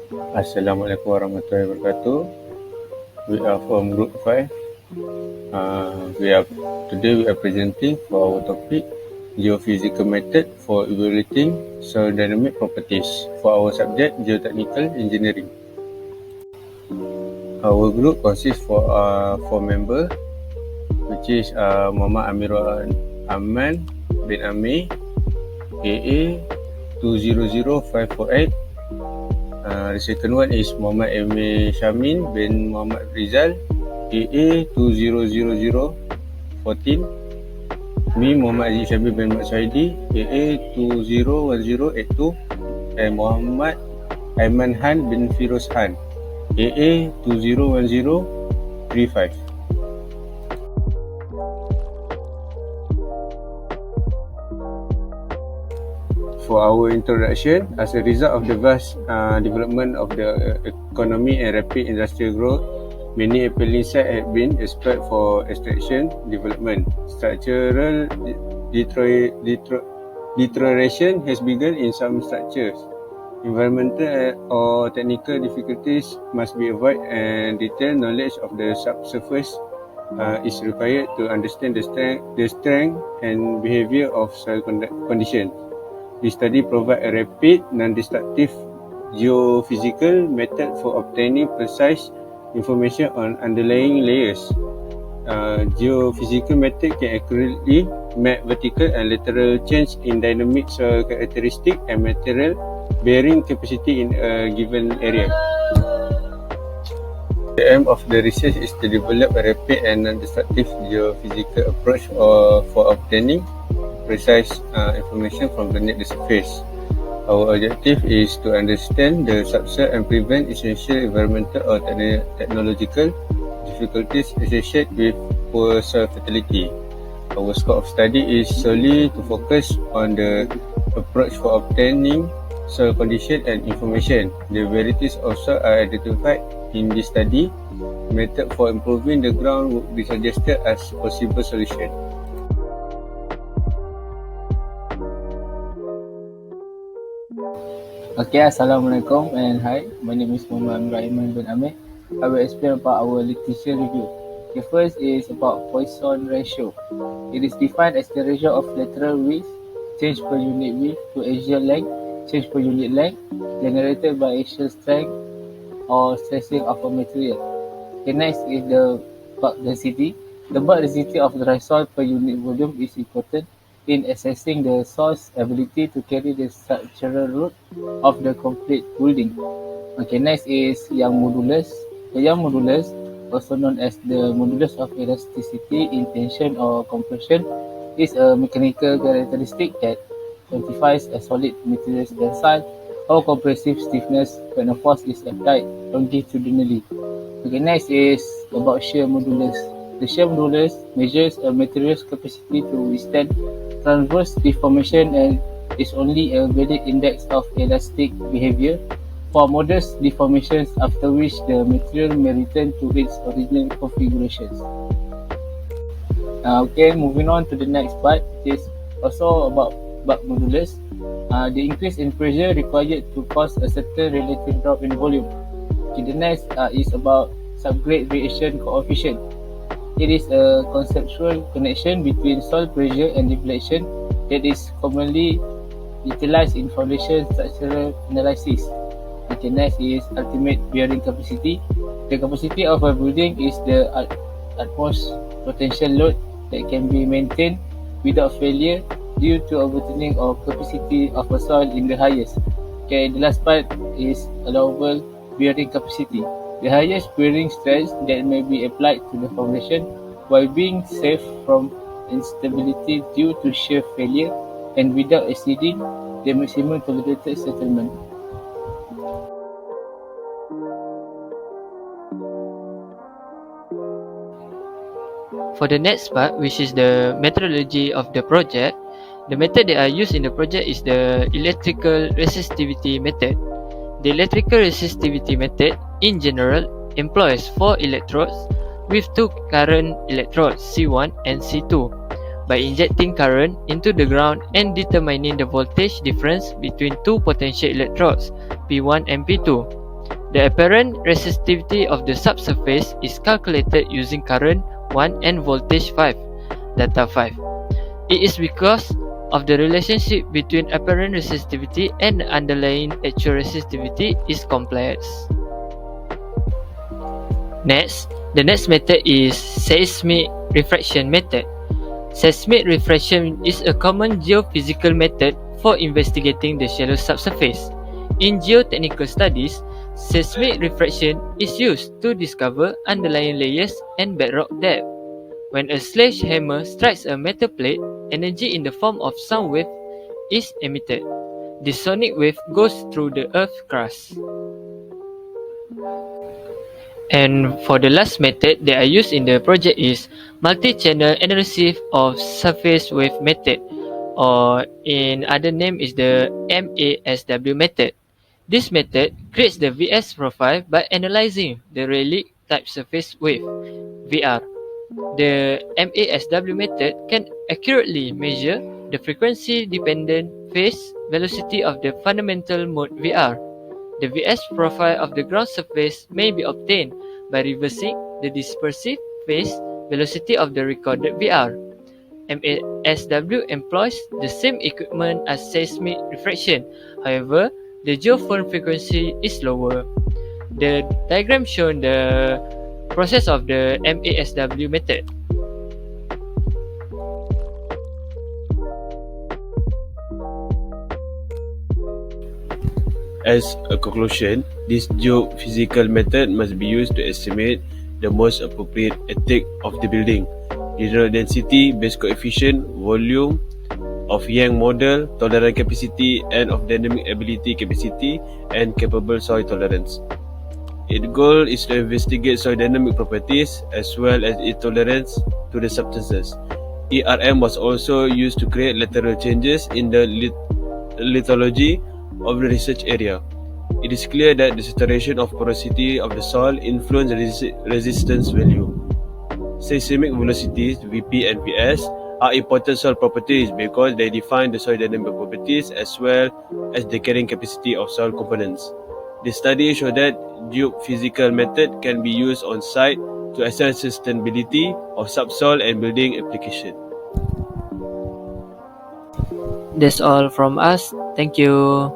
Assalamualaikum warahmatullahi wabarakatuh. We are from Group 5. Today we are presenting for our topic Geophysical Method for Evaluating Soil Dynamic Properties for our subject Geotechnical Engineering. Our group consists for 4 members, which is Muhammad AMIRUN Aman bin Amir, AA 200548. The second one is Muhammad Emir Syamin bin Muhammad RIZAL, AA 200014. Me, Muhammad HAZIQ bin Muhammad SUHAIDI, AA 201082. And Muhammad AIMAN bin FIROZ, AA 201035. For our introduction, as a result of the vast development of the economy and rapid industrial growth, many appealing sites have been explored for extraction development. Structural deterioration has begun in some structures. Environmental or technical difficulties must be avoided, and detailed knowledge of the subsurface is required to understand the strength and behavior of soil conditions. This study provides a rapid, non-destructive geophysical method for obtaining precise information on underlying layers. Geophysical method can accurately map vertical and lateral change in dynamic soil characteristics and material bearing capacity in a given area. The aim of the research is to develop a rapid and non-destructive geophysical approach for obtaining precise information from beneath the surface. Our objective is to understand the subsoil and prevent essential environmental or technological difficulties associated with poor soil fertility. Our scope of study is solely to focus on the approach for obtaining soil condition and information. The varieties of soil are identified in this study. Method for improving the ground would be suggested as possible solution. Okay, Assalamualaikum and hi, my name is Muhammad Emir bin Amir. I will explain about our literature review. The first is about Poisson ratio. It is defined as the ratio of lateral width, change per unit width, to axial length, change per unit length, generated by axial strength or stressing of a material. The next is the bulk density. The bulk density of dry soil per unit volume is important in assessing the soil's ability to carry the structural load of the complete building. Okay, next is Young modulus. The Young modulus, also known as the modulus of elasticity in tension or compression, is a mechanical characteristic that quantifies a solid material's tensile or compressive stiffness when a force is applied longitudinally. Okay, next is about shear modulus. The shear modulus measures a material's capacity to withstand transverse deformation and is only a valid index of elastic behavior for modest deformations, after which the material may return to its original configurations. Okay, moving on to the next part, it is also about bulk modulus. The increase in pressure required to cause a certain relative drop in volume. Okay, the next is about subgrade reaction coefficient. It is a conceptual connection between soil pressure and deflection that is commonly utilized in foundation structural analysis. Okay, next is ultimate bearing capacity. The capacity of a building is the utmost potential load that can be maintained without failure due to overturning or capacity of a soil in the highest. Okay, the last part is allowable bearing capacity. The highest bearing stress that may be applied to the foundation while being safe from instability due to shear failure and without exceeding the maximum tolerated settlement. For the next part, which is the methodology of the project, the method that I use in the project is the electrical resistivity method. The electrical resistivity method, in general, employs 4 electrodes with 2 current electrodes, C1 and C2, by injecting current into the ground and determining the voltage difference between 2 potential electrodes, P1 and P2. The apparent resistivity of the subsurface is calculated using current 1 and voltage 5, data 5. It is because of the relationship between apparent resistivity and underlying actual resistivity is complex. Next, the next method is seismic refraction method. Seismic refraction is a common geophysical method for investigating the shallow subsurface. In geotechnical studies, seismic refraction is used to discover underlying layers and bedrock depth. When a sledgehammer strikes a metal plate, energy in the form of sound wave is emitted. This sonic wave goes through the earth's crust. And for the last method that I use in the project is multi-channel analysis of surface wave method, or in other name is the MASW method. This method creates the VS profile by analyzing the Rayleigh type surface wave (VR). The MASW method can accurately measure the frequency-dependent phase velocity of the fundamental mode VR. The VS profile of the ground surface may be obtained by reversing the dispersive phase velocity of the recorded VR. MASW employs the same equipment as seismic refraction, however, the geophone frequency is lower. The diagram shows the process of the MASW method. As a conclusion, this geophysical method must be used to estimate the most appropriate aesthetic of the building, mineral density, base coefficient, volume, of Young model, tolerant capacity, and of dynamic ability capacity, and capable soil tolerance. Its goal is to investigate soil dynamic properties as well as its tolerance to the substances. ERM was also used to create lateral changes in the lithology of the research area. It is clear that the saturation of porosity of the soil influences the resistance value. Seismic velocities, VP and VS, are important soil properties because they define the soil dynamic properties as well as the carrying capacity of soil components. The study showed that geophysical method can be used on site to assess sustainability of subsoil and building application. That's all from us. Thank you.